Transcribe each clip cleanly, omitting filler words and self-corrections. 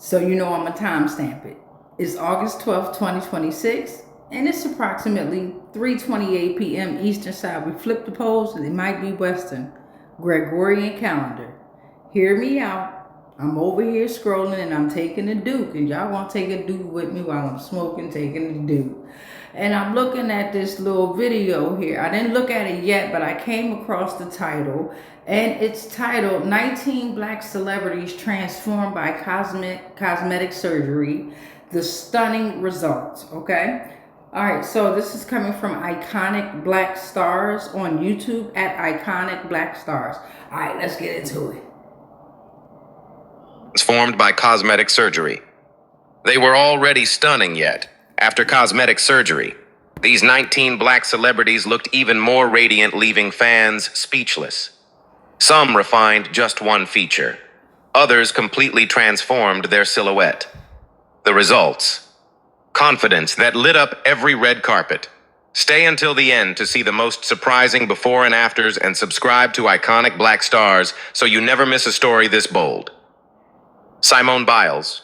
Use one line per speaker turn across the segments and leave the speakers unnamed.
So you know I'm going to timestamp it. It's August 12th, 2026, and it's approximately 3:28 p.m. Eastern Side. We flip the poles, and it might be Western. Gregorian calendar. Hear me out. I'm over here scrolling, and I'm taking a Duke, and y'all want to take a Duke with me while I'm smoking, taking the Duke. And I'm looking at this little video here. I didn't look at it yet, but I came across the title, and it's titled 19 Black Celebrities Transformed by Cosmetic Surgery, The Stunning Results, okay? All right, so this is coming from Iconic Black Stars on YouTube at Iconic Black Stars. All right, let's get into it.
Transformed by cosmetic surgery. They were already stunning yet. After cosmetic surgery, these 19 black celebrities looked even more radiant, leaving fans speechless. Some refined just one feature. Others completely transformed their silhouette. The results: confidence that lit up every red carpet. Stay until the end to see the most surprising before and afters, and subscribe to Iconic Black Stars so you never miss a story this bold. Simone Biles.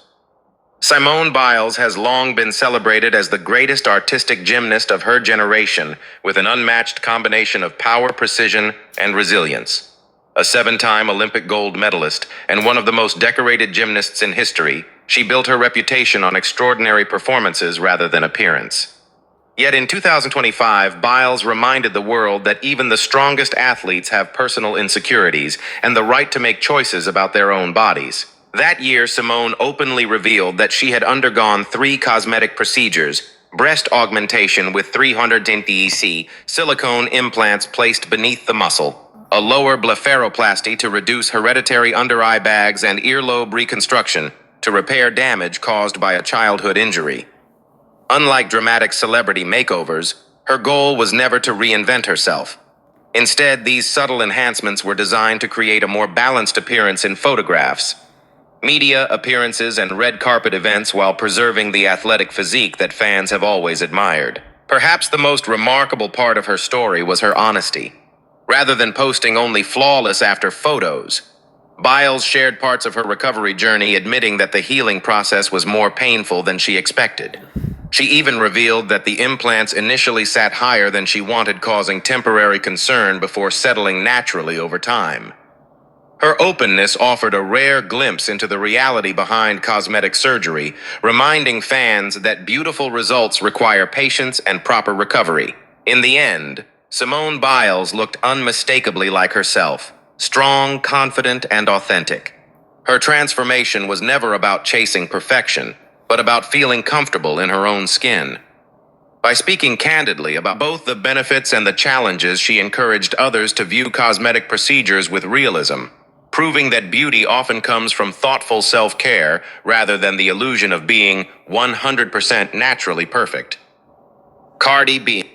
Simone Biles has long been celebrated as the greatest artistic gymnast of her generation, with an unmatched combination of power, precision, and resilience. A 7-time Olympic gold medalist and one of the most decorated gymnasts in history, she built her reputation on extraordinary performances rather than appearance. Yet in 2025, Biles reminded the world that even the strongest athletes have personal insecurities and the right to make choices about their own bodies. That year, Simone openly revealed that she had undergone 3 cosmetic procedures: breast augmentation with 310 silicone implants placed beneath the muscle, a lower blepharoplasty to reduce hereditary under-eye bags, and earlobe reconstruction to repair damage caused by a childhood injury. Unlike dramatic celebrity makeovers, her goal was never to reinvent herself. Instead, these subtle enhancements were designed to create a more balanced appearance in photographs, media appearances, and red carpet events, while preserving the athletic physique that fans have always admired. Perhaps the most remarkable part of her story was her honesty. Rather than posting only flawless after photos, Biles shared parts of her recovery journey, admitting that the healing process was more painful than she expected. She even revealed that the implants initially sat higher than she wanted, causing temporary concern before settling naturally over time. Her openness offered a rare glimpse into the reality behind cosmetic surgery, reminding fans that beautiful results require patience and proper recovery. In the end, Simone Biles looked unmistakably like herself, strong, confident, and authentic. Her transformation was never about chasing perfection, but about feeling comfortable in her own skin. By speaking candidly about both the benefits and the challenges, she encouraged others to view cosmetic procedures with realism, proving that beauty often comes from thoughtful self-care rather than the illusion of being 100% naturally perfect. Cardi B.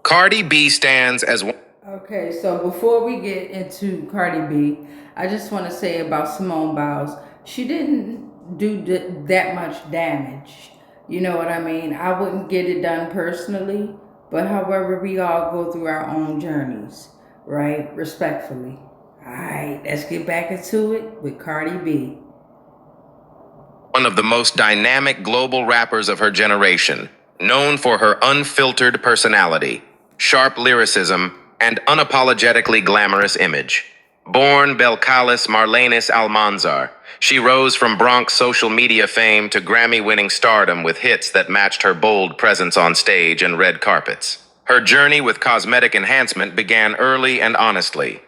Cardi B stands as one.
Okay, so before we get into Cardi B, I just want to say about Simone Biles, she didn't do that much damage. You know what I mean? I wouldn't get it done personally, but however, we all go through our own journeys, right? Respectfully. All right, let's get back into it with Cardi B.
One of the most dynamic global rappers of her generation, known for her unfiltered personality, sharp lyricism, and unapologetically glamorous image. Born Belcalis Marlenis Almanzar, she rose from Bronx social media fame to Grammy-winning stardom with hits that matched her bold presence on stage and red carpets. Her journey with cosmetic enhancement began early and honestly.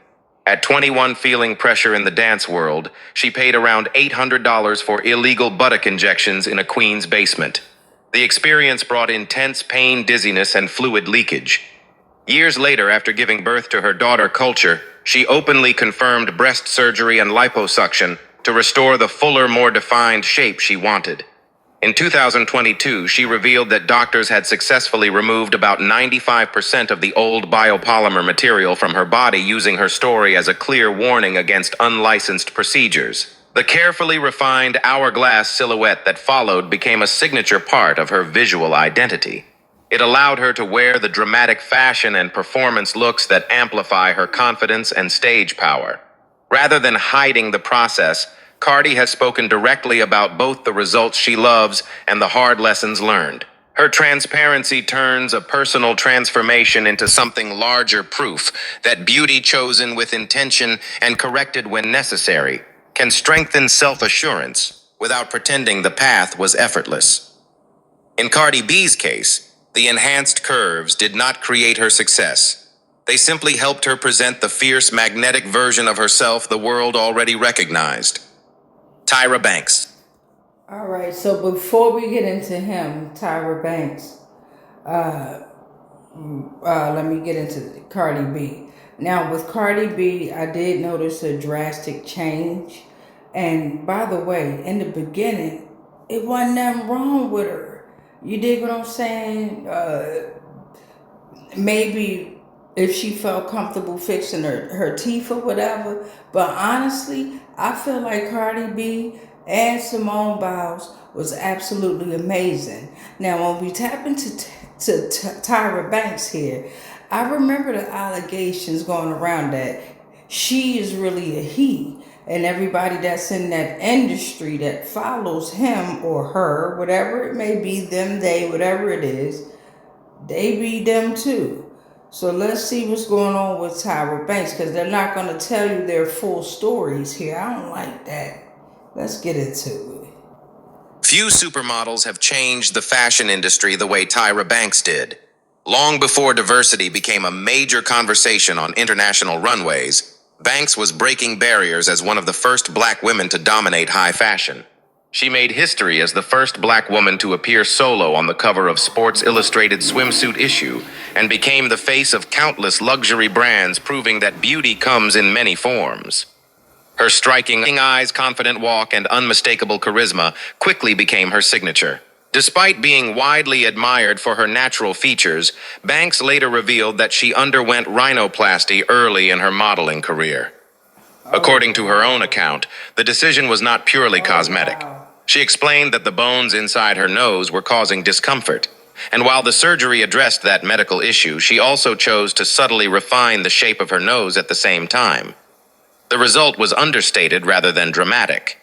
At 21, feeling pressure in the dance world, she paid around $800 for illegal buttock injections in a Queens basement. The experience brought intense pain, dizziness, and fluid leakage. Years later, after giving birth to her daughter Culture, she openly confirmed breast surgery and liposuction to restore the fuller, more defined shape she wanted. In 2022, she revealed that doctors had successfully removed about 95% of the old biopolymer material from her body, using her story as a clear warning against unlicensed procedures. The carefully refined hourglass silhouette that followed became a signature part of her visual identity. It allowed her to wear the dramatic fashion and performance looks that amplify her confidence and stage power. Rather than hiding the process, Cardi has spoken directly about both the results she loves and the hard lessons learned. Her transparency turns a personal transformation into something larger, proof that beauty chosen with intention and corrected when necessary can strengthen self-assurance without pretending the path was effortless. In Cardi B's case, the enhanced curves did not create her success. They simply helped her present the fierce, magnetic version of herself the world already recognized. Tyra Banks.
All right, so before we get into him, Tyra Banks, let me get into Cardi B. Now, with Cardi B, I did notice a drastic change. And by the way, in the beginning, it wasn't nothing wrong with her. You dig what I'm saying? Maybe if she felt comfortable fixing her teeth or whatever. But honestly, I feel like Cardi B and Simone Biles was absolutely amazing. Now, when we tap into Tyra Banks here, I remember the allegations going around that she is really a he. And everybody that's in that industry that follows him or her, whatever it may be, them, they, whatever it is, they be them too. So let's see what's going on with Tyra Banks, because they're not going to tell you their full stories here. I don't like that. Let's get into it.
Few supermodels have changed the fashion industry the way Tyra Banks did. Long before diversity became a major conversation on international runways, Banks was breaking barriers as one of the first black women to dominate high fashion. She made history as the first black woman to appear solo on the cover of Sports Illustrated swimsuit issue and became the face of countless luxury brands, proving that beauty comes in many forms. Her striking eyes, confident walk, and unmistakable charisma quickly became her signature. Despite being widely admired for her natural features, Banks later revealed that she underwent rhinoplasty early in her modeling career. According to her own account, the decision was not purely cosmetic. She explained that the bones inside her nose were causing discomfort. And while the surgery addressed that medical issue, she also chose to subtly refine the shape of her nose at the same time. The result was understated rather than dramatic.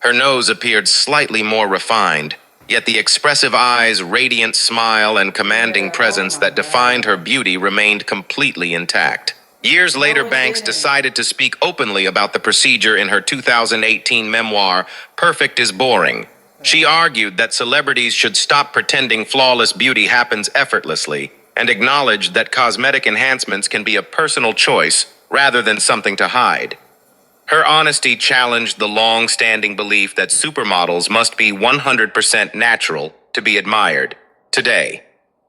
Her nose appeared slightly more refined, yet the expressive eyes, radiant smile, and commanding presence that defined her beauty remained completely intact. Years later, Banks decided to speak openly about the procedure in her 2018 memoir, Perfect is Boring. She argued that celebrities should stop pretending flawless beauty happens effortlessly and acknowledge that cosmetic enhancements can be a personal choice rather than something to hide. Her honesty challenged the long-standing belief that supermodels must be 100% natural to be admired. Today,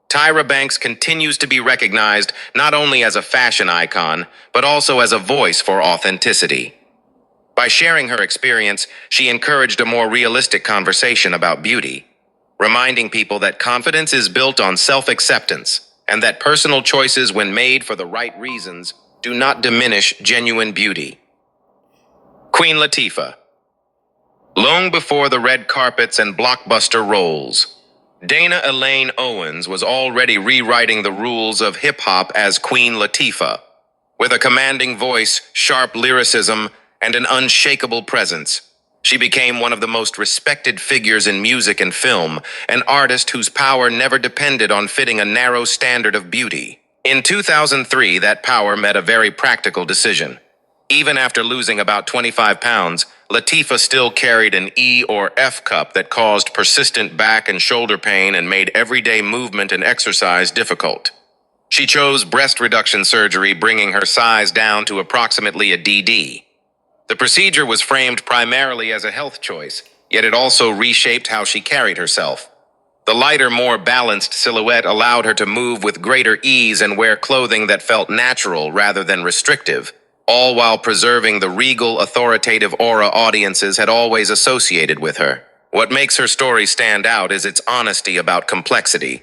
Tyra Banks continues to be recognized not only as a fashion icon, but also as a voice for authenticity. By sharing her experience, she encouraged a more realistic conversation about beauty, reminding people that confidence is built on self-acceptance and that personal choices, when made for the right reasons, do not diminish genuine beauty. Queen Latifah. Long before the red carpets and blockbuster roles, Dana Elaine Owens was already rewriting the rules of hip-hop as Queen Latifah. With a commanding voice, sharp lyricism, and an unshakable presence, she became one of the most respected figures in music and film, an artist whose power never depended on fitting a narrow standard of beauty. In 2003, that power met a very practical decision. Even after losing about 25 pounds, Latifah still carried an E or F cup that caused persistent back and shoulder pain and made everyday movement and exercise difficult. She chose breast reduction surgery, bringing her size down to approximately a DD. The procedure was framed primarily as a health choice, yet it also reshaped how she carried herself. The lighter, more balanced silhouette allowed her to move with greater ease and wear clothing that felt natural rather than restrictive, all while preserving the regal, authoritative aura audiences had always associated with her. What makes her story stand out is its honesty about complexity.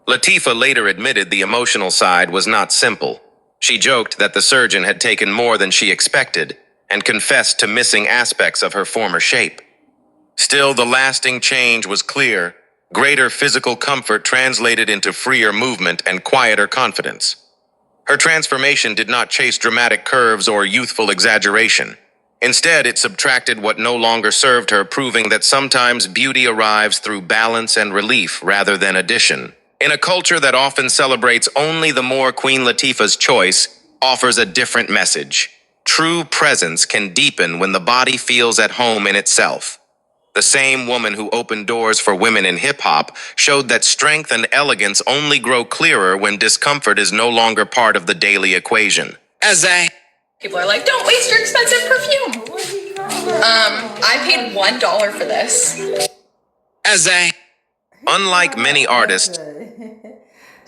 Latifah later admitted the emotional side was not simple. She joked that the surgeon had taken more than she expected and confessed to missing aspects of her former shape. Still, the lasting change was clear. Greater physical comfort translated into freer movement and quieter confidence. Her transformation did not chase dramatic curves or youthful exaggeration. Instead, it subtracted what no longer served her, proving that sometimes beauty arrives through balance and relief rather than addition. In a culture that often celebrates only the more, Queen Latifah's choice offers a different message. True presence can deepen when the body feels at home in itself. The same woman who opened doors for women in hip-hop showed that strength and elegance only grow clearer when discomfort is no longer part of the daily equation.
People are like, don't waste your expensive perfume. I paid $1 for this.
Unlike many artists,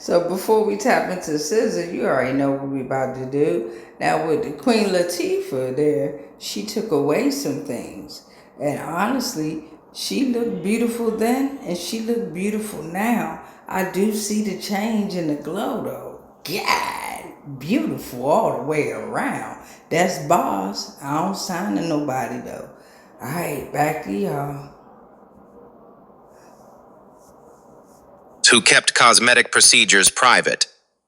So before we tap into SZA, you already know what we about to do. Now with the Queen Latifah there, she took away some things. And honestly, she looked beautiful then and she looked beautiful now. I do see the change in the glow though. God, beautiful all the way around. That's boss. I don't sign to nobody though. Alright, back to y'all.
who kept cosmetic procedures private.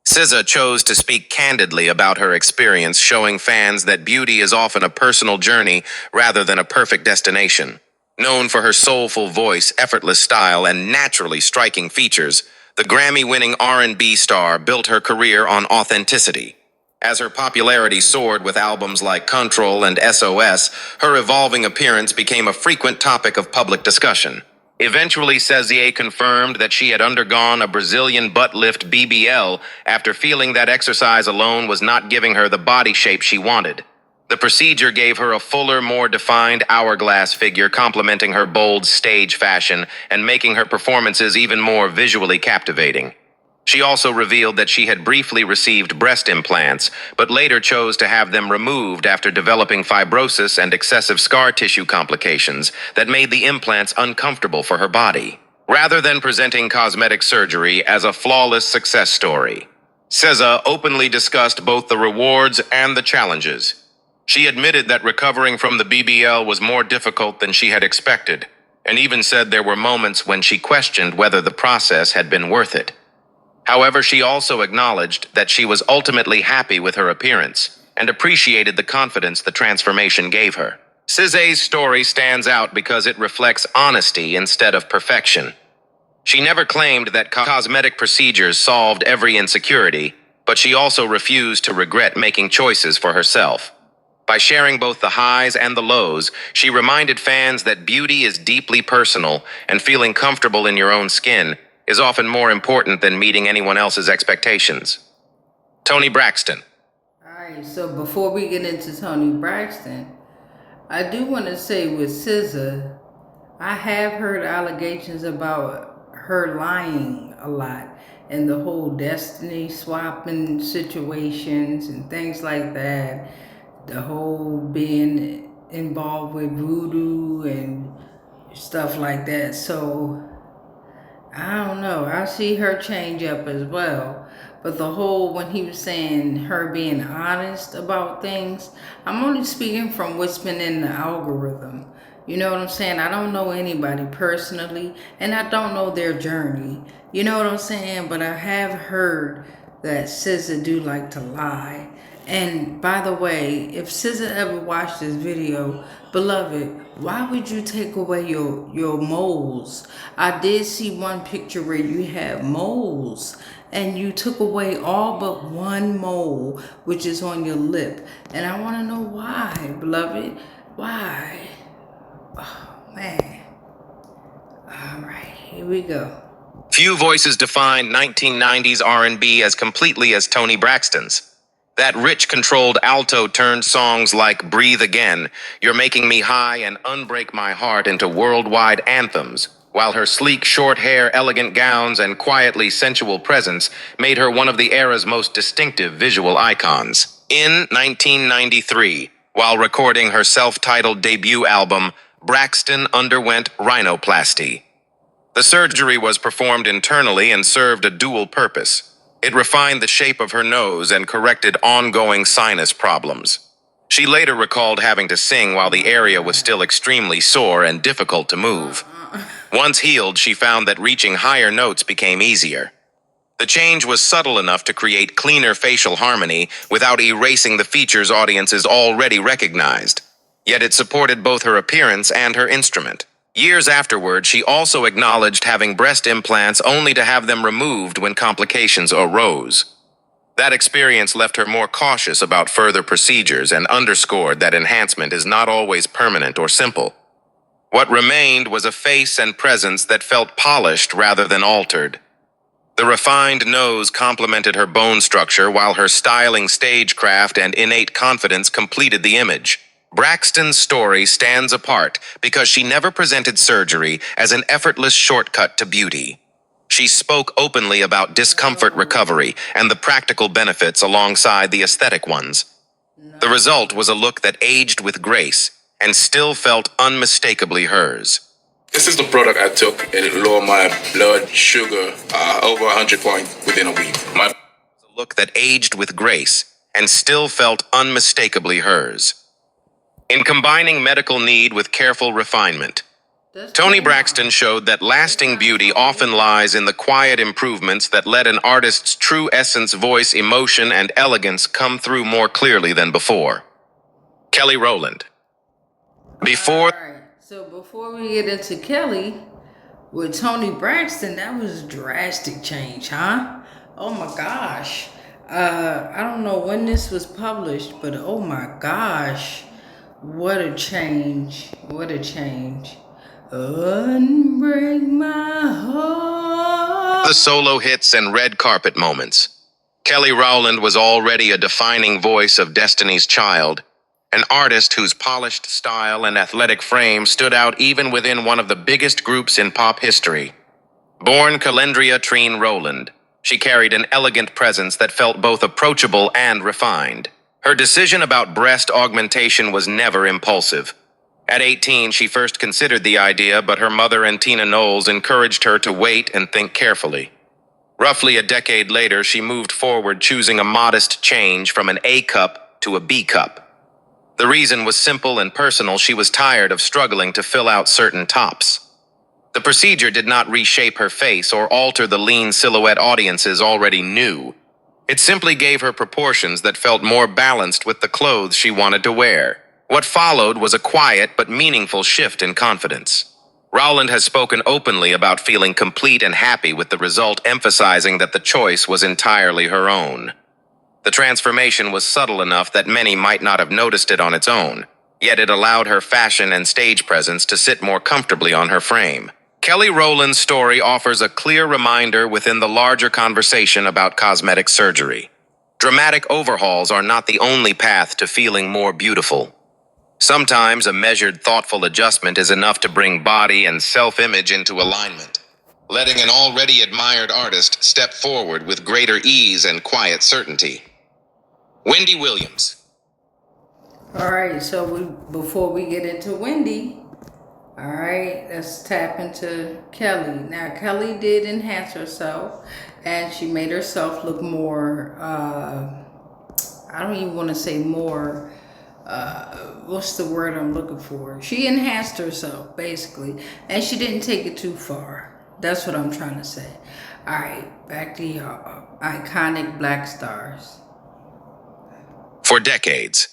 SZA chose to speak candidly about her experience, showing fans that beauty is often a personal journey rather than a perfect destination. Known for her soulful voice, effortless style, and naturally striking features, the Grammy-winning R&B star built her career on authenticity. As her popularity soared with albums like Control and SOS, her evolving appearance became a frequent topic of public discussion. Eventually, SZA confirmed that she had undergone a Brazilian butt lift BBL after feeling that exercise alone was not giving her the body shape she wanted. The procedure gave her a fuller, more defined hourglass figure, complementing her bold stage fashion and making her performances even more visually captivating. She also revealed that she had briefly received breast implants, but later chose to have them removed after developing fibrosis and excessive scar tissue complications that made the implants uncomfortable for her body. Rather than presenting cosmetic surgery as a flawless success story, SZA openly discussed both the rewards and the challenges. She admitted that recovering from the BBL was more difficult than she had expected, and even said there were moments when she questioned whether the process had been worth it. However, she also acknowledged that she was ultimately happy with her appearance and appreciated the confidence the transformation gave her. SZA's story stands out because it reflects honesty instead of perfection. She never claimed that cosmetic procedures solved every insecurity, but she also refused to regret making choices for herself. By sharing both the highs and the lows, she reminded fans that beauty is deeply personal and feeling comfortable in your own skin is often more important than meeting anyone else's expectations. Toni Braxton.
Alright, so before we get into Toni Braxton, I do want to say with SZA, I have heard allegations about her lying a lot and the whole destiny swapping situations and things like that. The whole being involved with voodoo and stuff like that. So I don't know. I see her change up as well. But the whole, when he was saying her being honest about things, I'm only speaking from what's been in the algorithm. You know what I'm saying? I don't know anybody personally, and I don't know their journey. You know what I'm saying? But I have heard that SZA do like to lie. And by the way, if SZA ever watched this video, beloved, why would you take away your moles? I did see one picture where you have moles and you took away all but one mole, which is on your lip. And I want to know why, beloved. Why? Oh, man. All right, here we go.
Few voices defined 1990s R&B as completely as Toni Braxton's. That rich, controlled alto turned songs like Breathe Again, You're Making Me High, and Unbreak My Heart into worldwide anthems, while her sleek, short hair, elegant gowns, and quietly sensual presence made her one of the era's most distinctive visual icons. In 1993, while recording her self-titled debut album, Braxton underwent rhinoplasty. The surgery was performed internally and served a dual purpose. It refined the shape of her nose and corrected ongoing sinus problems. She later recalled having to sing while the area was still extremely sore and difficult to move. Once healed, she found that reaching higher notes became easier. The change was subtle enough to create cleaner facial harmony without erasing the features audiences already recognized. Yet it supported both her appearance and her instrument. Years afterward, she also acknowledged having breast implants only to have them removed when complications arose. That experience left her more cautious about further procedures and underscored that enhancement is not always permanent or simple. What remained was a face and presence that felt polished rather than altered. The refined nose complemented her bone structure while her styling stagecraft and innate confidence completed the image. Braxton's story stands apart because she never presented surgery as an effortless shortcut to beauty. She spoke openly about discomfort recovery and the practical benefits alongside the aesthetic ones. The result was a look that aged with grace and still felt unmistakably hers.
This is the product I took and it lowered my blood sugar over 100 points within a week.
A look that aged with grace and still felt unmistakably hers. In combining medical need with careful refinement, Toni Braxton showed that lasting beauty often lies in the quiet improvements that let an artist's true essence, voice, emotion, and elegance come through more clearly than before. Kelly Rowland.
So before we get into Kelly, with Toni Braxton, that was a drastic change, huh? Oh my gosh. I don't know when this was published, but oh my gosh. What a change. What a change. Unbreak my heart.
The solo hits and red carpet moments. Kelly Rowland was already a defining voice of Destiny's Child, an artist whose polished style and athletic frame stood out even within one of the biggest groups in pop history. Born Calendria Trine Rowland, she carried an elegant presence that felt both approachable and refined. Her decision about breast augmentation was never impulsive. At 18, she first considered the idea, but her mother and Tina Knowles encouraged her to wait and think carefully. Roughly a decade later, she moved forward, choosing a modest change from an A cup to a B cup. The reason was simple and personal. She was tired of struggling to fill out certain tops. The procedure did not reshape her face or alter the lean silhouette audiences already knew. It simply gave her proportions that felt more balanced with the clothes she wanted to wear. What followed was a quiet but meaningful shift in confidence. Rowland has spoken openly about feeling complete and happy with the result, emphasizing that the choice was entirely her own. The transformation was subtle enough that many might not have noticed it on its own, yet it allowed her fashion and stage presence to sit more comfortably on her frame. Kelly Rowland's story offers a clear reminder within the larger conversation about cosmetic surgery. Dramatic overhauls are not the only path to feeling more beautiful. Sometimes a measured, thoughtful adjustment is enough to bring body and self-image into alignment, letting an already admired artist step forward with greater ease and quiet certainty. Wendy Williams.
All right, so before we get into Wendy, all right, let's tap into Kelly. Now, Kelly did enhance herself, and she made herself look more, I don't even want to say more, what's the word I'm looking for? She enhanced herself, basically, and she didn't take it too far. That's what I'm trying to say. All right, back to y'all. Iconic black stars.
For decades,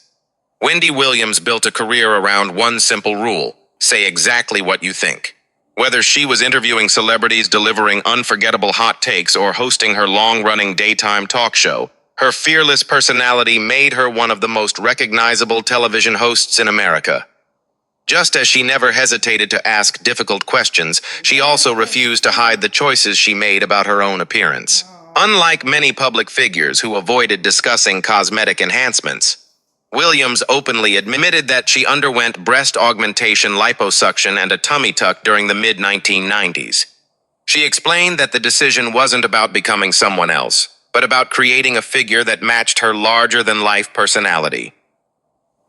Wendy Williams built a career around one simple rule: say exactly what you think. Whether she was interviewing celebrities, delivering unforgettable hot takes, or hosting her long-running daytime talk show, her fearless personality made her one of the most recognizable television hosts in America. Just as she never hesitated to ask difficult questions, she also refused to hide the choices she made about her own appearance. Unlike many public figures who avoided discussing cosmetic enhancements, Williams openly admitted that she underwent breast augmentation, liposuction, and a tummy tuck during the mid-1990s. She explained that the decision wasn't about becoming someone else, but about creating a figure that matched her larger-than-life personality.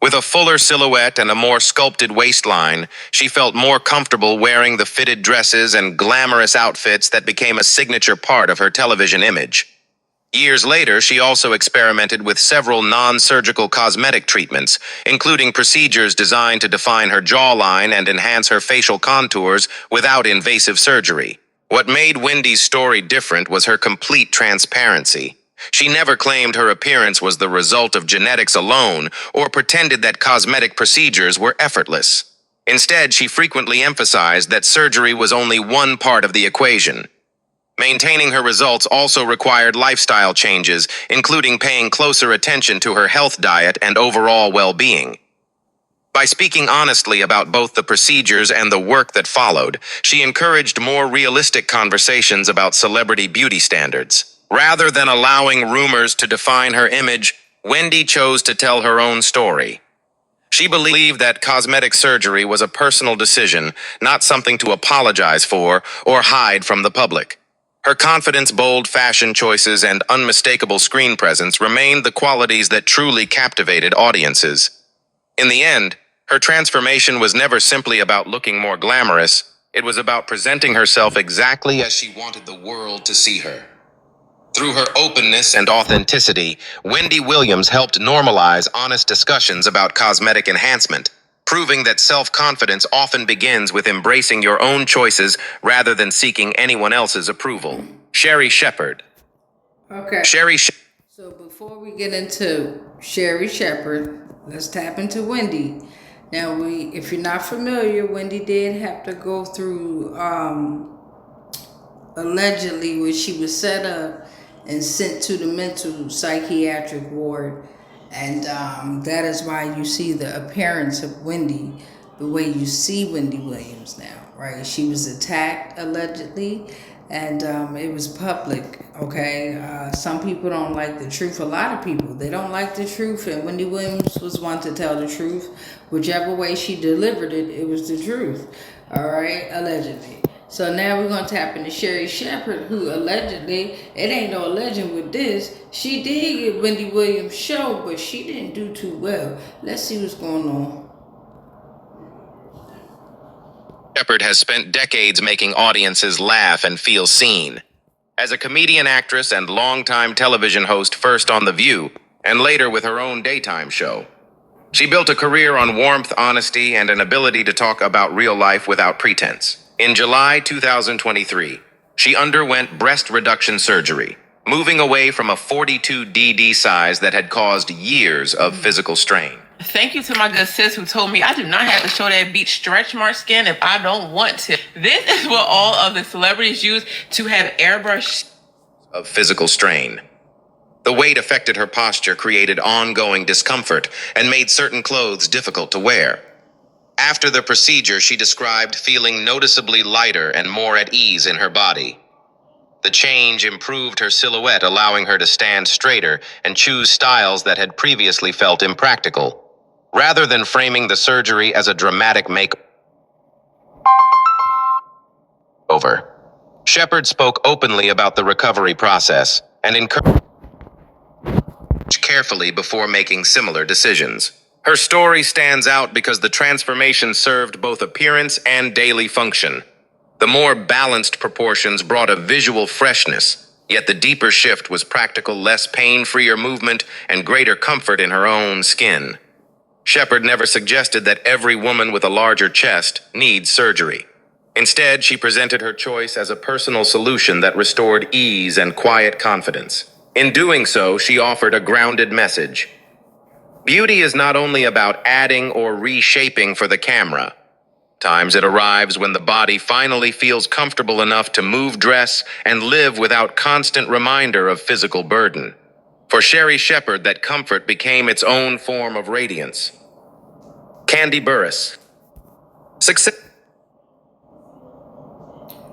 With a fuller silhouette and a more sculpted waistline, she felt more comfortable wearing the fitted dresses and glamorous outfits that became a signature part of her television image. Years later, she also experimented with several non-surgical cosmetic treatments, including procedures designed to define her jawline and enhance her facial contours without invasive surgery. What made Wendy's story different was her complete transparency. She never claimed her appearance was the result of genetics alone or pretended that cosmetic procedures were effortless. Instead, she frequently emphasized that surgery was only one part of the equation. Maintaining her results also required lifestyle changes, including paying closer attention to her health, diet, and overall well-being. By speaking honestly about both the procedures and the work that followed, she encouraged more realistic conversations about celebrity beauty standards. Rather than allowing rumors to define her image, Wendy chose to tell her own story. She believed that cosmetic surgery was a personal decision, not something to apologize for or hide from the public. Her confidence, bold fashion choices, and unmistakable screen presence remained the qualities that truly captivated audiences. In the end, her transformation was never simply about looking more glamorous. It was about presenting herself exactly as she wanted the world to see her. Through her openness and authenticity, Wendy Williams helped normalize honest discussions about cosmetic enhancement, proving that self-confidence often begins with embracing your own choices rather than seeking anyone else's approval. Sherry Shepherd.
Okay. So before we get into Sherry Shepherd, let's tap into Wendy. Now, if you're not familiar, Wendy did have to go through, allegedly, where she was set up and sent to the mental psychiatric ward. And that is why you see the appearance of Wendy the way you see Wendy Williams now, right? She was attacked, allegedly, and it was public, okay? Some people don't like the truth. A lot of people, they don't like the truth, and Wendy Williams was one to tell the truth. Whichever way she delivered it, it was the truth, all right? Allegedly. So now we're going to tap into Sherry Shepherd, who allegedly, it ain't no legend with this, she did get Wendy Williams' show, but she didn't do too well. Let's see what's going on.
Shepherd has spent decades making audiences laugh and feel seen. As a comedian, actress, and longtime television host, first on The View, and later with her own daytime show, she built a career on warmth, honesty, and an ability to talk about real life without pretense. In July 2023, she underwent breast reduction surgery, moving away from a 42DD size that had caused years of physical strain.
Thank you to my good sis who told me I do not have to show that beach stretch mark skin if I don't want to. This is what all of the celebrities use to have airbrush
of physical strain. The weight affected her posture, created ongoing discomfort, and made certain clothes difficult to wear. After the procedure, she described feeling noticeably lighter and more at ease in her body. The change improved her silhouette, allowing her to stand straighter and choose styles that had previously felt impractical. Rather than framing the surgery as a dramatic makeover, Shepherd spoke openly about the recovery process and encouraged carefully before making similar decisions. Her story stands out because the transformation served both appearance and daily function. The more balanced proportions brought a visual freshness, yet the deeper shift was practical, less pain-freer movement and greater comfort in her own skin. Shepherd never suggested that every woman with a larger chest needs surgery. Instead, she presented her choice as a personal solution that restored ease and quiet confidence. In doing so, she offered a grounded message. Beauty is not only about adding or reshaping for the camera. Times it arrives when the body finally feels comfortable enough to move, dress, and live without constant reminder of physical burden. For Sherry Shepherd, that comfort became its own form of radiance. Kandi Burruss. Success.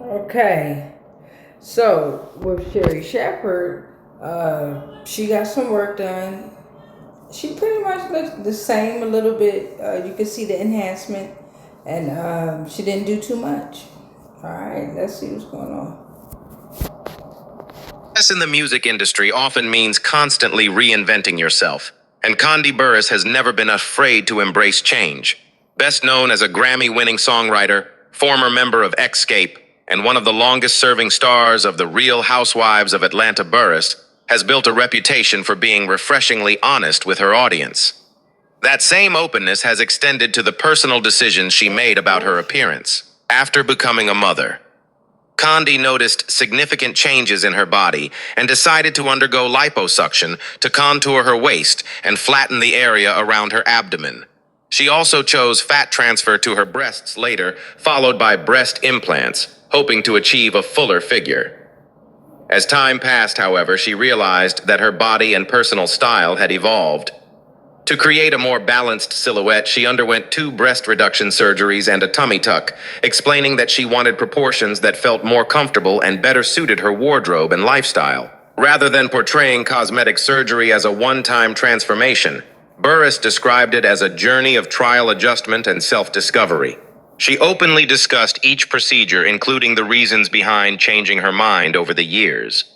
Okay, so with Sherry Shepherd, she got some work done. She pretty much looks the same a little bit. You can see the enhancement, and she didn't do too much. All right, let's see what's going on.
Success in the music industry often means constantly reinventing yourself, and Kandi Burruss has never been afraid to embrace change. Best known as a Grammy-winning songwriter, former member of Xscape, and one of the longest-serving stars of The Real Housewives of Atlanta, Burruss has built a reputation for being refreshingly honest with her audience. That same openness has extended to the personal decisions she made about her appearance. After becoming a mother, Condi noticed significant changes in her body and decided to undergo liposuction to contour her waist and flatten the area around her abdomen. She also chose fat transfer to her breasts later, followed by breast implants, hoping to achieve a fuller figure. As time passed, however, she realized that her body and personal style had evolved. To create a more balanced silhouette, she underwent 2 breast reduction surgeries and a tummy tuck, explaining that she wanted proportions that felt more comfortable and better suited her wardrobe and lifestyle. Rather than portraying cosmetic surgery as a one-time transformation, Burris described it as a journey of trial adjustment and self-discovery. She openly discussed each procedure, including the reasons behind changing her mind over the years.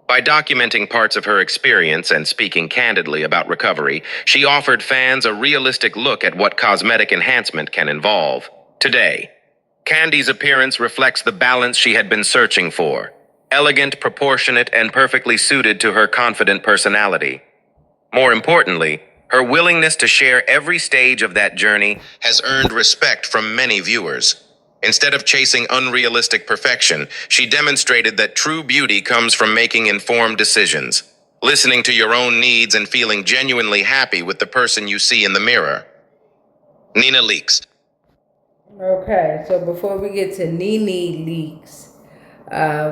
By documenting parts of her experience and speaking candidly about recovery, she offered fans a realistic look at what cosmetic enhancement can involve. Today, Candy's appearance reflects the balance she had been searching for: elegant, proportionate, and perfectly suited to her confident personality. More importantly, her willingness to share every stage of that journey has earned respect from many viewers. Instead of chasing unrealistic perfection, she demonstrated that true beauty comes from making informed decisions, listening to your own needs, and feeling genuinely happy with the person you see in the mirror. Nina Leaks.
Okay, so before we get to Nene Leaks,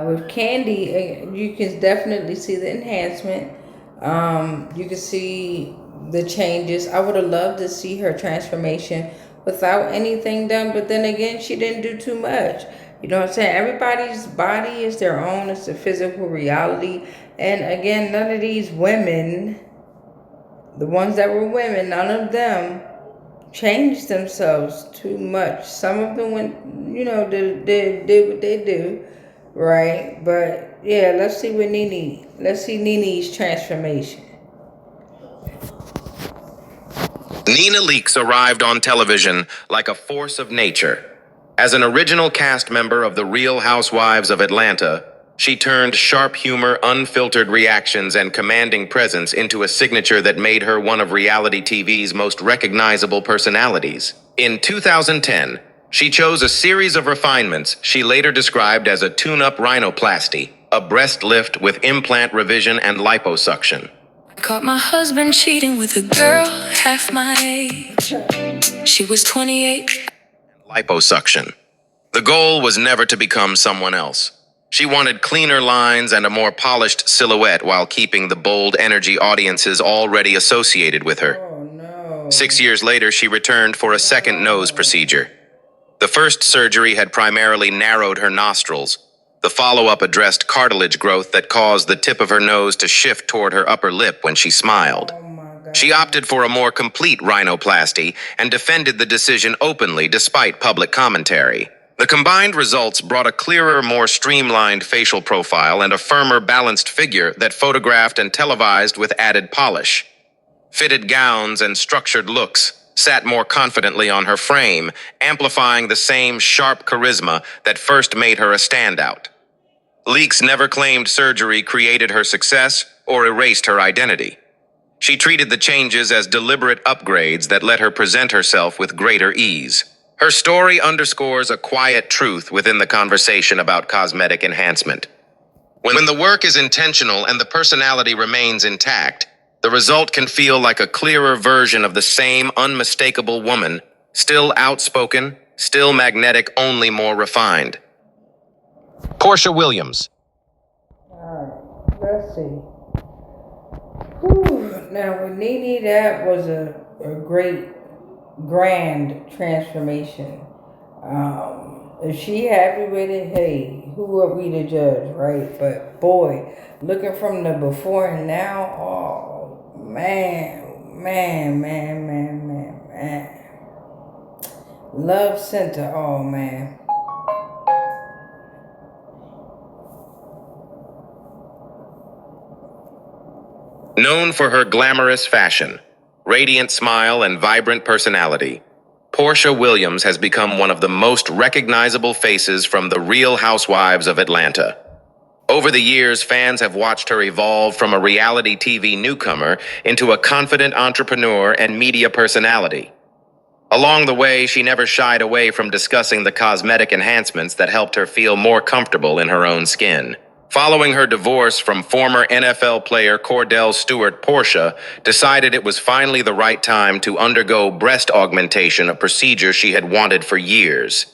with Candy, you can definitely see the enhancement. You can see the changes. I would have loved to see her transformation without anything done, but then again, she didn't do too much. You know what I'm saying? Everybody's body is their own. It's a physical reality. And again, none of these women, the ones that were women, none of them changed themselves too much. Some of them went, did what they do, right? But yeah, let's see Nene's transformation.
Nina Leaks arrived on television like a force of nature. As an original cast member of The Real Housewives of Atlanta, she turned sharp humor, unfiltered reactions, and commanding presence into a signature that made her one of reality TV's most recognizable personalities. In 2010, she chose a series of refinements she later described as a tune-up rhinoplasty, a breast lift with implant revision and liposuction.
Caught my husband cheating with a girl half my age. She was 28.
Liposuction. The goal was never to become someone else. She wanted cleaner lines and a more polished silhouette while keeping the bold energy audiences already associated with her.
Oh no.
6 years later, she returned for a second nose procedure. The first surgery had primarily narrowed her nostrils. The follow-up addressed cartilage growth that caused the tip of her nose to shift toward her upper lip when she smiled.
Oh my God.
She opted for a more complete rhinoplasty and defended the decision openly despite public commentary. The combined results brought a clearer, more streamlined facial profile and a firmer, balanced figure that photographed and televised with added polish. Fitted gowns and structured looks sat more confidently on her frame, amplifying the same sharp charisma that first made her a standout. Leaks never claimed surgery created her success or erased her identity. She treated the changes as deliberate upgrades that let her present herself with greater ease. Her story underscores a quiet truth within the conversation about cosmetic enhancement. When the work is intentional and the personality remains intact, the result can feel like a clearer version of the same unmistakable woman, still outspoken, still magnetic, only more refined. Portia Williams.
All right, let's see. Whew. Now with Nene, that was a great, grand transformation. If she happy with it, hey, who are we to judge, right? But boy, looking from the before and now, oh man. Love Center, oh man.
Known for her glamorous fashion, radiant smile, and vibrant personality, Portia Williams has become one of the most recognizable faces from The Real Housewives of Atlanta. Over the years, fans have watched her evolve from a reality TV newcomer into a confident entrepreneur and media personality. Along the way, she never shied away from discussing the cosmetic enhancements that helped her feel more comfortable in her own skin. Following her divorce from former NFL player Cordell Stewart, Portia decided it was finally the right time to undergo breast augmentation, a procedure she had wanted for years.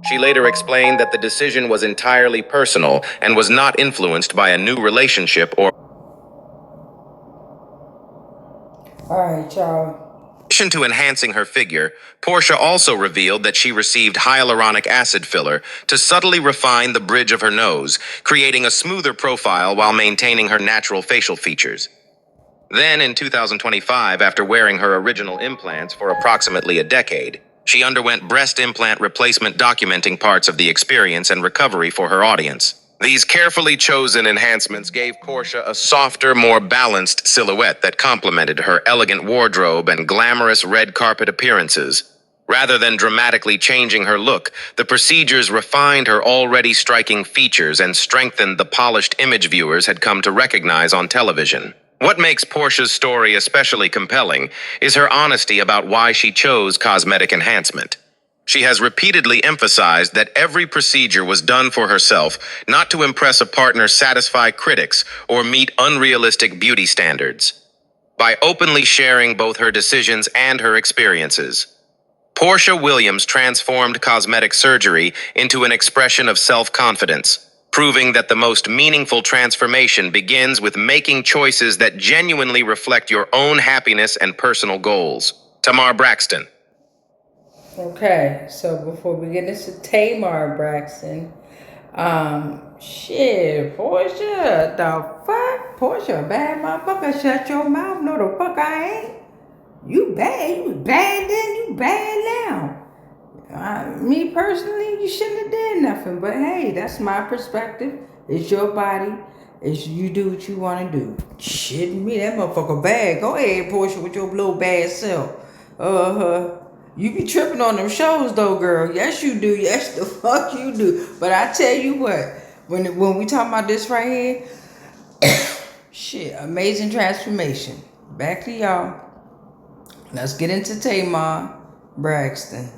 She later explained that the decision was entirely personal and was not influenced by a new relationship or.
All right, y'all.
In addition to enhancing her figure, Portia also revealed that she received hyaluronic acid filler to subtly refine the bridge of her nose, creating a smoother profile while maintaining her natural facial features. Then, in 2025, after wearing her original implants for approximately a decade, she underwent breast implant replacement, documenting parts of the experience and recovery for her audience. These carefully chosen enhancements gave Portia a softer, more balanced silhouette that complemented her elegant wardrobe and glamorous red carpet appearances. Rather than dramatically changing her look, the procedures refined her already striking features and strengthened the polished image viewers had come to recognize on television. What makes Portia's story especially compelling is her honesty about why she chose cosmetic enhancement. She has repeatedly emphasized that every procedure was done for herself, not to impress a partner, satisfy critics, or meet unrealistic beauty standards. By openly sharing both her decisions and her experiences, Portia Williams transformed cosmetic surgery into an expression of self-confidence, proving that the most meaningful transformation begins with making choices that genuinely reflect your own happiness and personal goals. Tamar Braxton.
Okay, so before we get into Tamar Braxton, shit, Portia, the fuck? Portia, a bad motherfucker, shut your mouth, no the fuck I ain't. You bad, you was bad then, you bad now. Me personally, you shouldn't have did nothing, but hey, that's my perspective. It's your body, it's you do what you want to do. Shitting me, that motherfucker bad. Go ahead, Portia, with your little bad self. You be tripping on them shows though, girl. Yes, you do. Yes, the fuck you do. But I tell you what, when we talk about this right here, shit, amazing transformation. Back to y'all. Let's get into Tamar Braxton.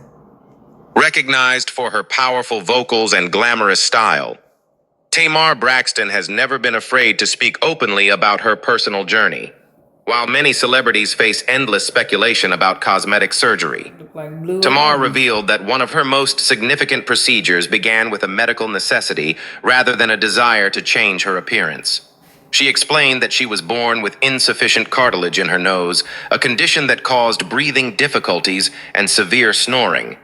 Recognized for her powerful vocals and glamorous style, Tamar Braxton has never been afraid to speak openly about her personal journey. While many celebrities face endless speculation about cosmetic surgery, Tamar revealed that one of her most significant procedures began with a medical necessity rather than a desire to change her appearance. She explained that she was born with insufficient cartilage in her nose, a condition that caused breathing difficulties and severe snoring.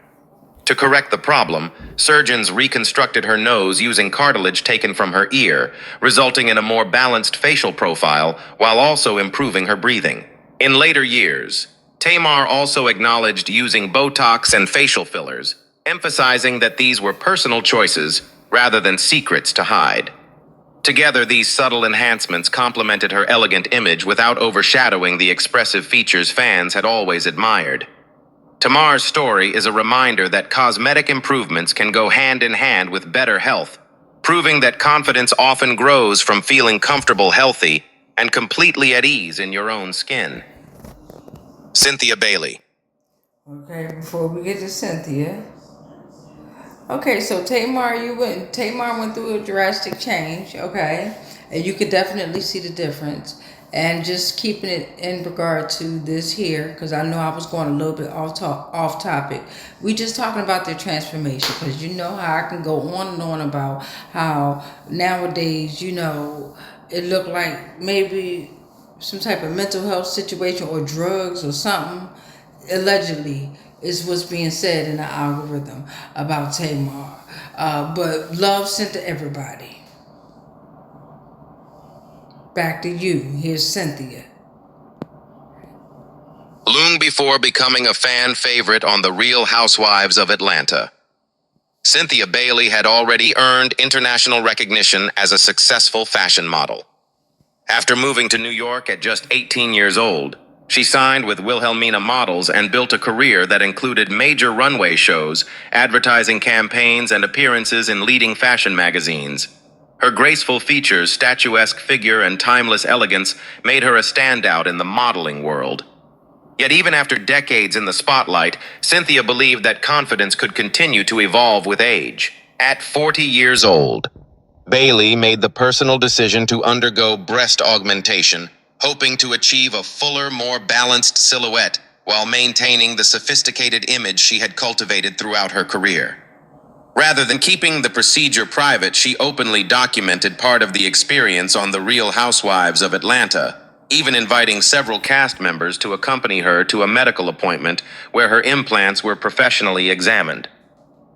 To correct the problem, surgeons reconstructed her nose using cartilage taken from her ear, resulting in a more balanced facial profile while also improving her breathing. In later years, Tamar also acknowledged using Botox and facial fillers, emphasizing that these were personal choices rather than secrets to hide. Together, these subtle enhancements complemented her elegant image without overshadowing the expressive features fans had always admired. Tamar's story is a reminder that cosmetic improvements can go hand in hand with better health, proving that confidence often grows from feeling comfortable, healthy, and completely at ease in your own skin. Cynthia Bailey.
Okay, before we get to Cynthia. Okay, so Tamar went through a drastic change, okay? And you could definitely see the difference. And just keeping it in regard to this here, because I know I was going a little bit off topic. We just talking about their transformation, because you know how I can go on and on about how nowadays, you know, it looked like maybe some type of mental health situation or drugs or something, allegedly, is what's being said in the algorithm about Tamar. But love sent to everybody. Back to you. Here's Cynthia.
Long before becoming a fan favorite on The Real Housewives of Atlanta, Cynthia Bailey had already earned international recognition as a successful fashion model. After moving to New York at just 18 years old, she signed with Wilhelmina Models and built a career that included major runway shows, advertising campaigns, and appearances in leading fashion magazines. Her graceful features, statuesque figure, and timeless elegance made her a standout in the modeling world. Yet even after decades in the spotlight, Cynthia believed that confidence could continue to evolve with age. At 40 years old, Bailey made the personal decision to undergo breast augmentation, hoping to achieve a fuller, more balanced silhouette while maintaining the sophisticated image she had cultivated throughout her career. Rather than keeping the procedure private, she openly documented part of the experience on The Real Housewives of Atlanta, even inviting several cast members to accompany her to a medical appointment where her implants were professionally examined.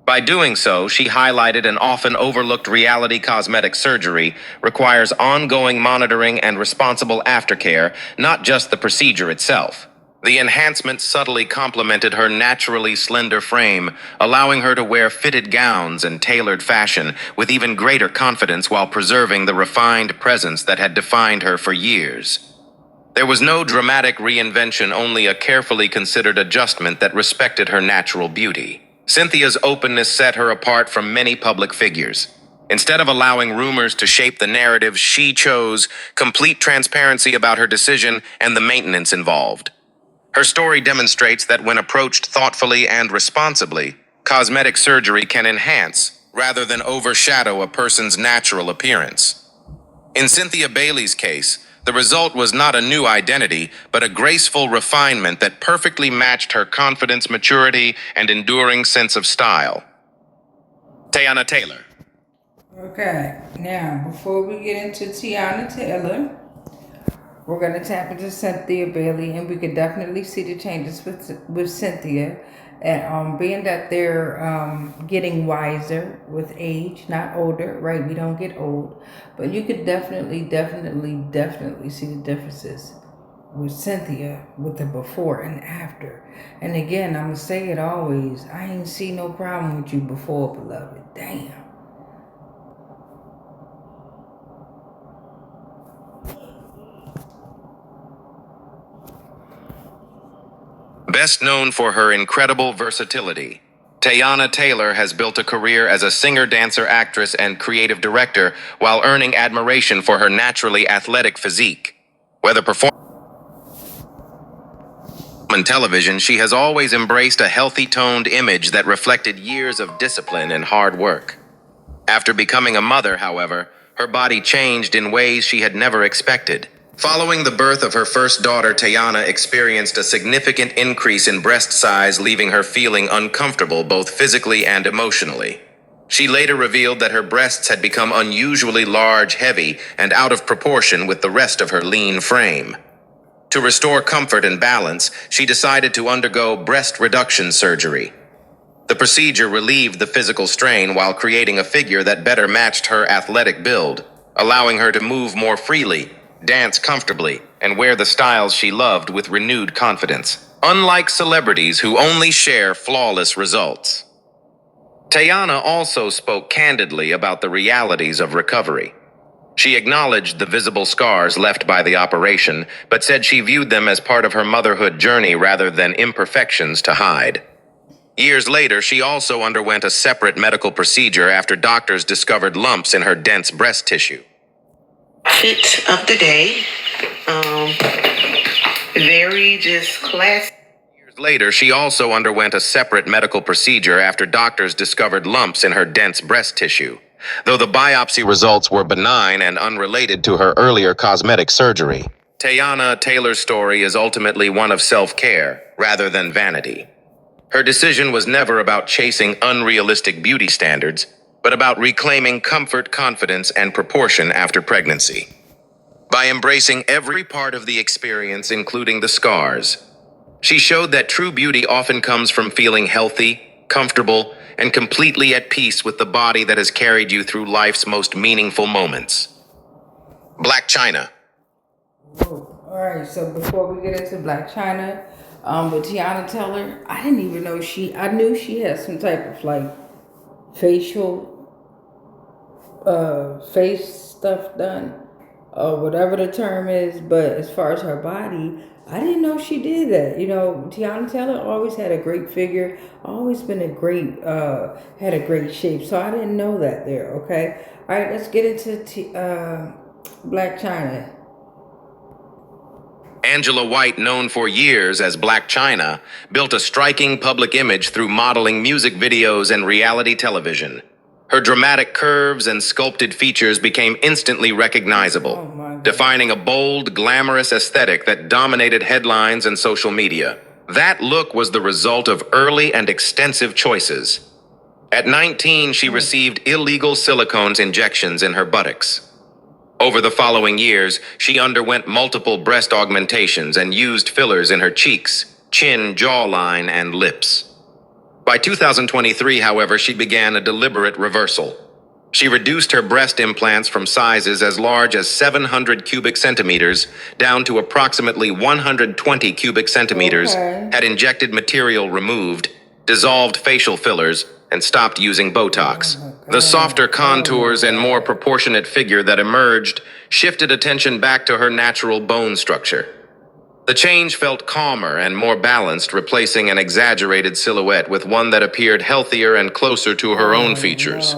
By doing so, she highlighted an often overlooked reality: cosmetic surgery requires ongoing monitoring and responsible aftercare, not just the procedure itself. The enhancement subtly complemented her naturally slender frame, allowing her to wear fitted gowns and tailored fashion with even greater confidence while preserving the refined presence that had defined her for years. There was no dramatic reinvention, only a carefully considered adjustment that respected her natural beauty. Cynthia's openness set her apart from many public figures. Instead of allowing rumors to shape the narrative, she chose complete transparency about her decision and the maintenance involved. Her story demonstrates that when approached thoughtfully and responsibly, cosmetic surgery can enhance, rather than overshadow, a person's natural appearance. In Cynthia Bailey's case, the result was not a new identity, but a graceful refinement that perfectly matched her confidence, maturity, and enduring sense of style. Teyana Taylor.
Okay, now before we get into Teyana Taylor, we're going to tap into Cynthia Bailey, and we can definitely see the changes with Cynthia. And being that they're getting wiser with age, not older, right? We don't get old. But you could definitely see the differences with Cynthia with the before and after. And again, I'm going to say it always, I ain't see no problem with you before, beloved. Damn.
Best known for her incredible versatility, Teyana Taylor has built a career as a singer, dancer, actress, and creative director while earning admiration for her naturally athletic physique. Whether performing on television, she has always embraced a healthy, toned image that reflected years of discipline and hard work. After becoming a mother, however, her body changed in ways she had never expected. Following the birth of her first daughter, Teyana experienced a significant increase in breast size, leaving her feeling uncomfortable both physically and emotionally. She later revealed that her breasts had become unusually large, heavy, and out of proportion with the rest of her lean frame. To restore comfort and balance, she decided to undergo breast reduction surgery. The procedure relieved the physical strain while creating a figure that better matched her athletic build, allowing her to move more freely, dance comfortably, and wear the styles she loved with renewed confidence. Unlike celebrities who only share flawless results, Teyana also spoke candidly about the realities of recovery. She acknowledged the visible scars left by the operation, but said she viewed them as part of her motherhood journey rather than imperfections to hide. Years later, she also underwent a separate medical procedure after doctors discovered lumps in her dense breast tissue.
Fit of the day. Very just classic.
Years later, she also underwent a separate medical procedure after doctors discovered lumps in her dense breast tissue. Though the biopsy results were benign and unrelated to her earlier cosmetic surgery, Teyana Taylor's story is ultimately one of self-care rather than vanity. Her decision was never about chasing unrealistic beauty standards, but about reclaiming comfort, confidence, and proportion after pregnancy. By embracing every part of the experience, including the scars, she showed that true beauty often comes from feeling healthy, comfortable, and completely at peace with the body that has carried you through life's most meaningful moments. Black China.
All right, so before we get into Black China, with Teyana Taylor, I didn't even know I knew she had some type of like facial, face stuff done, or whatever the term is, but as far as her body, I didn't know she did that. You know, Teyana Taylor always had a great figure, always been had a great shape, so I didn't know that there, okay? All right, let's get into Black China.
Angela White, known for years as Black China, built a striking public image through modeling music videos and reality television. Her dramatic curves and sculpted features became instantly recognizable, defining a bold, glamorous aesthetic that dominated headlines and social media. That look was the result of early and extensive choices. At 19, she received illegal silicones injections in her buttocks. Over the following years, she underwent multiple breast augmentations and used fillers in her cheeks, chin, jawline, and lips. By 2023, however, she began a deliberate reversal. She reduced her breast implants from sizes as large as 700 cubic centimeters down to approximately 120 cubic centimeters, had injected material removed, dissolved facial fillers, and stopped using Botox. The softer contours and more proportionate figure that emerged shifted attention back to her natural bone structure. The change felt calmer and more balanced, replacing an exaggerated silhouette with one that appeared healthier and closer to her own features.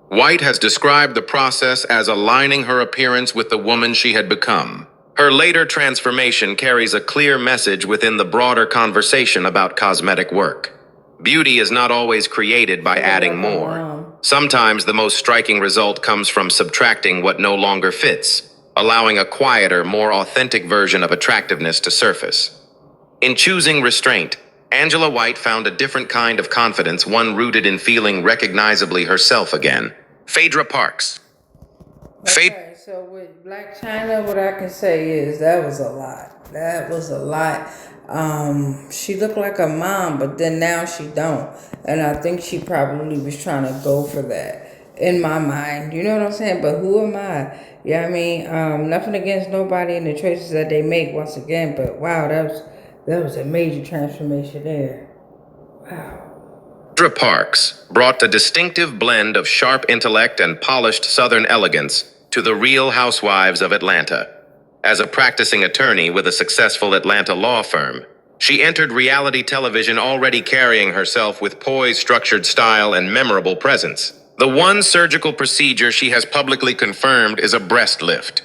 White has described the process as aligning her appearance with the woman she had become. Her later transformation carries a clear message within the broader conversation about cosmetic work. Beauty is not always created by adding more. Sometimes the most striking result comes from subtracting what no longer fits, allowing a quieter, more authentic version of attractiveness to surface. In choosing restraint, Angela White found a different kind of confidence, one rooted in feeling recognizably herself again. Phaedra Parks.
Okay, so with Black China, what I can say is that was a lot. That was a lot. She looked like a mom, but then now she don't. And I think she probably was trying to go for that in my mind. You know what I'm saying? But who am I? Yeah, I mean, nothing against nobody and the choices that they make once again. But wow, that was a major transformation there. Wow.
Phaedra Parks brought a distinctive blend of sharp intellect and polished Southern elegance to the Real Housewives of Atlanta. As a practicing attorney with a successful Atlanta law firm, she entered reality television already carrying herself with poised, structured style and memorable presence. The one surgical procedure she has publicly confirmed is a breast lift.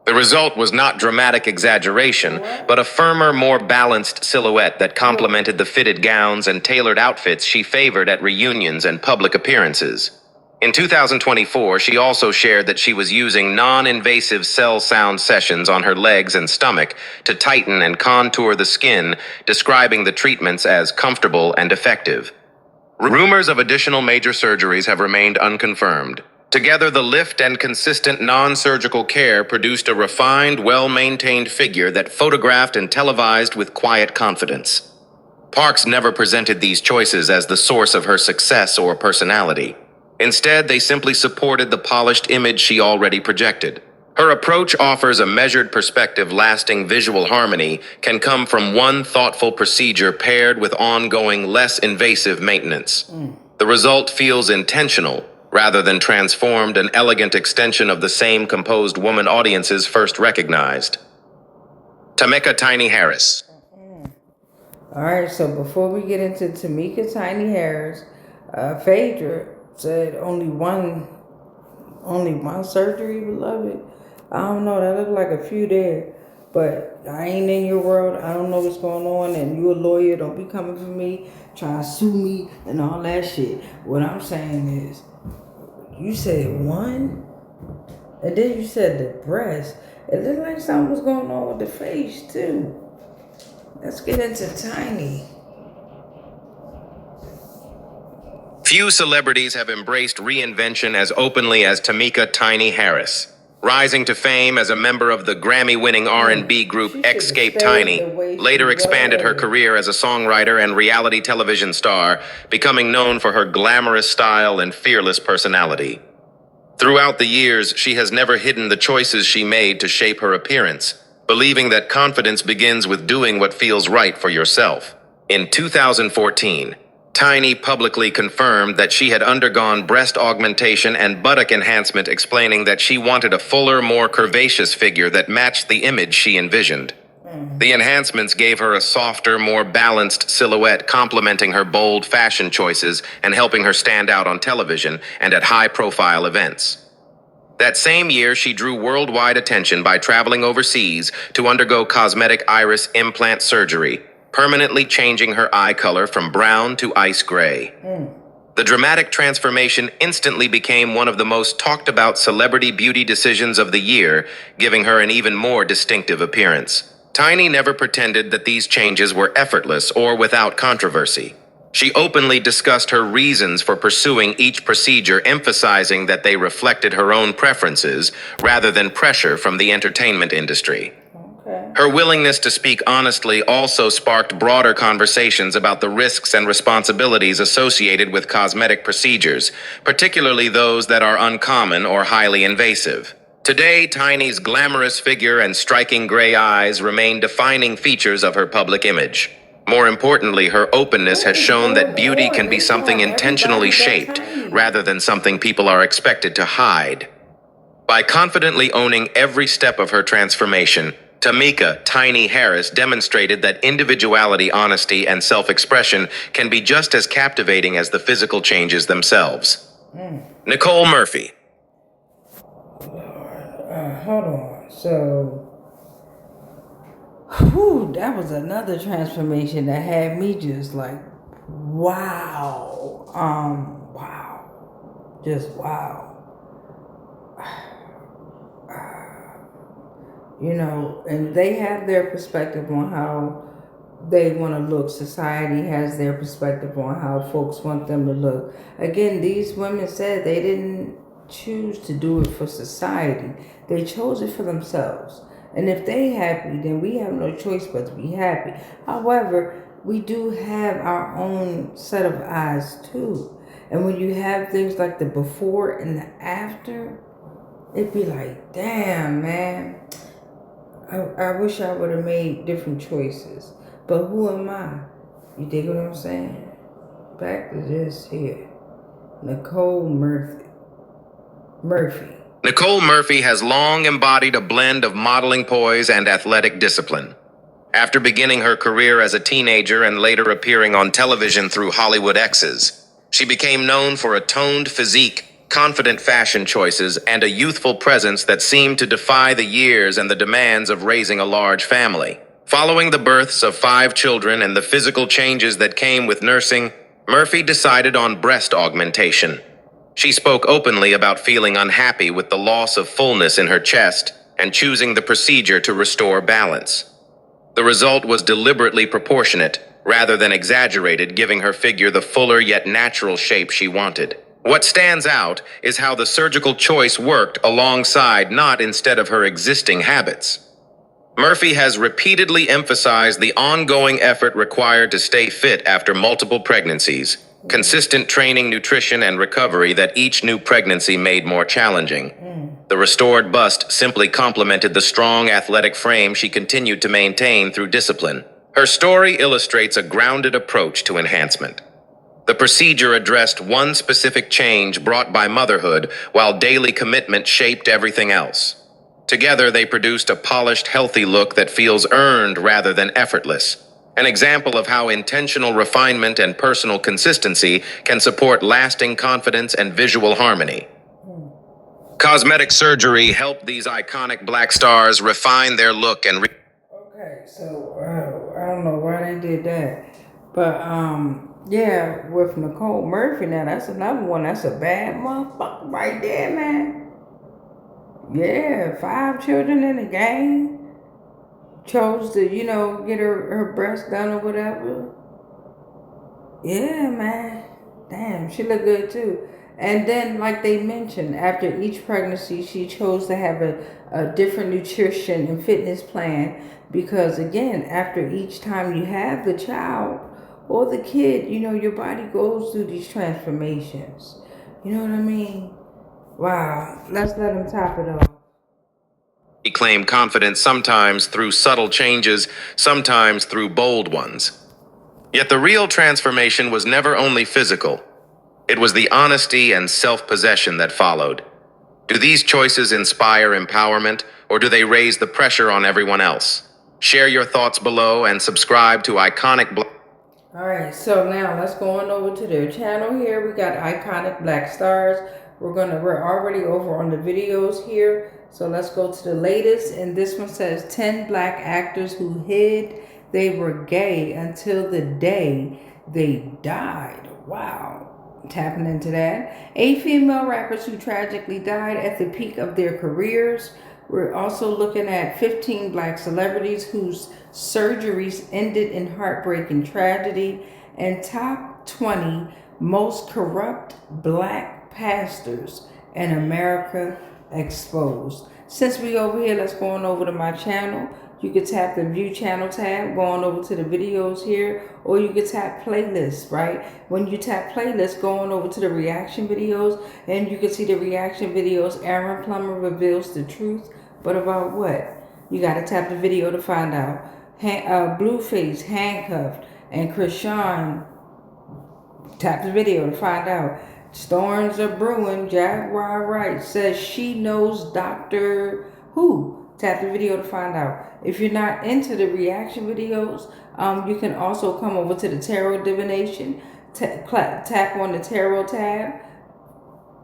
The result was not dramatic exaggeration, but a firmer, more balanced silhouette that complemented the fitted gowns and tailored outfits she favored at reunions and public appearances. In 2024, she also shared that she was using non-invasive cell sound sessions on her legs and stomach to tighten and contour the skin, describing the treatments as comfortable and effective. Rumors of additional major surgeries have remained unconfirmed. Together, the lift and consistent non-surgical care produced a refined, well-maintained figure that photographed and televised with quiet confidence. Parks never presented these choices as the source of her success or personality. Instead, they simply supported the polished image she already projected. Her approach offers a measured perspective. Lasting visual harmony can come from one thoughtful procedure paired with ongoing, less invasive maintenance. The result feels intentional, rather than transformed, an elegant extension of the same composed woman audiences first recognized. Tamika Tiny Harris.
All right, so before we get into Tamika Tiny Harris, Phaedra said only one surgery, beloved. I don't know, that looked like a few there, but I ain't in your world. I don't know what's going on, and you a lawyer. Don't be coming for me, trying to sue me and all that shit. What I'm saying is, you said one, and then you said the breast. It looked like something was going on with the face too. Let's get into Tiny.
Few celebrities have embraced reinvention as openly as Tamika Tiny Harris. Rising to fame as a member of the Grammy-winning R&B group Escape Tiny, later expanded her career as a songwriter and reality television star, becoming known for her glamorous style and fearless personality. Throughout the years, she has never hidden the choices she made to shape her appearance, believing that confidence begins with doing what feels right for yourself. In 2014, Tiny publicly confirmed that she had undergone breast augmentation and buttock enhancement, explaining that she wanted a fuller, more curvaceous figure that matched the image she envisioned. The enhancements gave her a softer, more balanced silhouette, complementing her bold fashion choices and helping her stand out on television and at high-profile events. That same year, she drew worldwide attention by traveling overseas to undergo cosmetic iris implant surgery, permanently changing her eye color from brown to ice gray. The dramatic transformation instantly became one of the most talked about celebrity beauty decisions of the year, giving her an even more distinctive appearance. Tiny never pretended that these changes were effortless or without controversy. She openly discussed her reasons for pursuing each procedure, emphasizing that they reflected her own preferences rather than pressure from the entertainment industry. Her willingness to speak honestly also sparked broader conversations about the risks and responsibilities associated with cosmetic procedures, particularly those that are uncommon or highly invasive. Today, Tiny's glamorous figure and striking gray eyes remain defining features of her public image. More importantly, her openness has shown that beauty can be something intentionally shaped rather than something people are expected to hide. By confidently owning every step of her transformation, Tamika Tiny Harris demonstrated that individuality, honesty, and self-expression can be just as captivating as the physical changes themselves. Nicole Murphy.
Hold on. So, that was another transformation that had me just like, wow. Wow. Just wow. You know, and they have their perspective on how they want to look. Society has their perspective on how folks want them to look. Again, these women said they didn't choose to do it for society. They chose it for themselves. And if they happy, then we have no choice but to be happy. However, we do have our own set of eyes too. And when you have things like the before and the after, it'd be like, damn, man. I wish I would have made different choices. But who am I? You dig what I'm saying? Back to this here. Nicole Murphy.
Nicole Murphy has long embodied a blend of modeling poise and athletic discipline. After beginning her career as a teenager and later appearing on television through Hollywood X's, she became known for a toned physique, confident fashion choices, and a youthful presence that seemed to defy the years and the demands of raising a large family. Following the births of 5 children and the physical changes that came with nursing, Murphy decided on breast augmentation. She spoke openly about feeling unhappy with the loss of fullness in her chest and choosing the procedure to restore balance. The result was deliberately proportionate, rather than exaggerated, giving her figure the fuller yet natural shape she wanted. What stands out is how the surgical choice worked alongside, not instead of, her existing habits. Murphy has repeatedly emphasized the ongoing effort required to stay fit after multiple pregnancies, consistent training, nutrition, and recovery that each new pregnancy made more challenging. The restored bust simply complemented the strong athletic frame she continued to maintain through discipline. Her story illustrates a grounded approach to enhancement. The procedure addressed one specific change brought by motherhood, while daily commitment shaped everything else. Together, they produced a polished, healthy look that feels earned rather than effortless. An example of how intentional refinement and personal consistency can support lasting confidence and visual harmony. Cosmetic surgery helped these iconic black stars refine their look and
Okay, so I don't know why they did that. But yeah, with Nicole Murphy now, that's another one. That's a bad motherfucker right there, man. Yeah, 5 children in the game. Chose to, get her breast done or whatever. Yeah, man. Damn, she look good too. And then, like they mentioned, after each pregnancy, she chose to have a different nutrition and fitness plan. Because again, after each time you have the child or the kid, your body goes through these transformations. You know what I mean? Wow. Let's let him top it off.
reclaim confidence, sometimes through subtle changes, sometimes through bold ones. Yet the real transformation was never only physical. It was the honesty and self-possession that followed. Do these choices inspire empowerment, or do they raise the pressure on everyone else? Share your thoughts below and subscribe to Iconic Black.
All right, so now let's go on over to their channel here. We got Iconic Black Stars We're already over on the videos here. So let's go to the latest. And this one says 10 black actors who hid they were gay until the day they died. Wow. Tapping into that. 8 female rappers who tragically died at the peak of their careers. We're also looking at 15 black celebrities whose surgeries ended in heartbreaking tragedy, and top 20 most corrupt black pastors in America exposed. Since we over here, let's go on over to my channel. You can tap the view channel tab, going over to the videos here, or you can tap playlist, right? When you tap playlist, going over to the reaction videos, and you can see the reaction videos. Aaron Plummer reveals the truth, but about what? You got to tap the video to find out. Blueface handcuffed, and Krishan, tap the video to find out. Storms are brewing. Jaguar Wright says she knows Dr. Who. Tap the video to find out. If you're not into the reaction videos, you can also come over to the tarot divination. Tap on the tarot tab.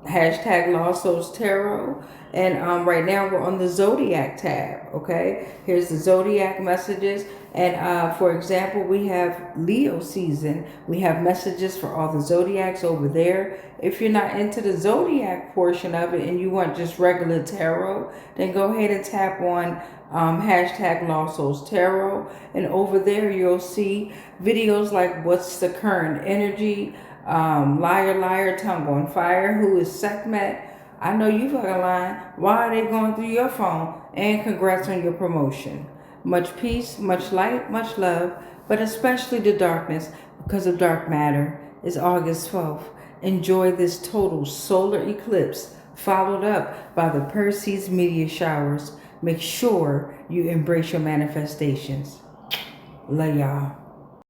Hashtag Lost Souls Tarot. And right now we're on the Zodiac tab. Okay. Here's the Zodiac messages. And for example, we have Leo season. We have messages for all the Zodiacs over there. If you're not into the Zodiac portion of it and you want just regular tarot, then go ahead and tap on hashtag Lost Souls Tarot. And over there you'll see videos like what's the current energy, liar, liar, tongue on fire, who is Sekhmet. I know you fucking lying. Why are they going through your phone? And congrats on your promotion. Much peace, much light, much love, but especially the darkness, because of dark matter. It's August 12th. Enjoy this total solar eclipse, followed up by the Perseus meteor showers. Make sure you embrace your manifestations. Love y'all.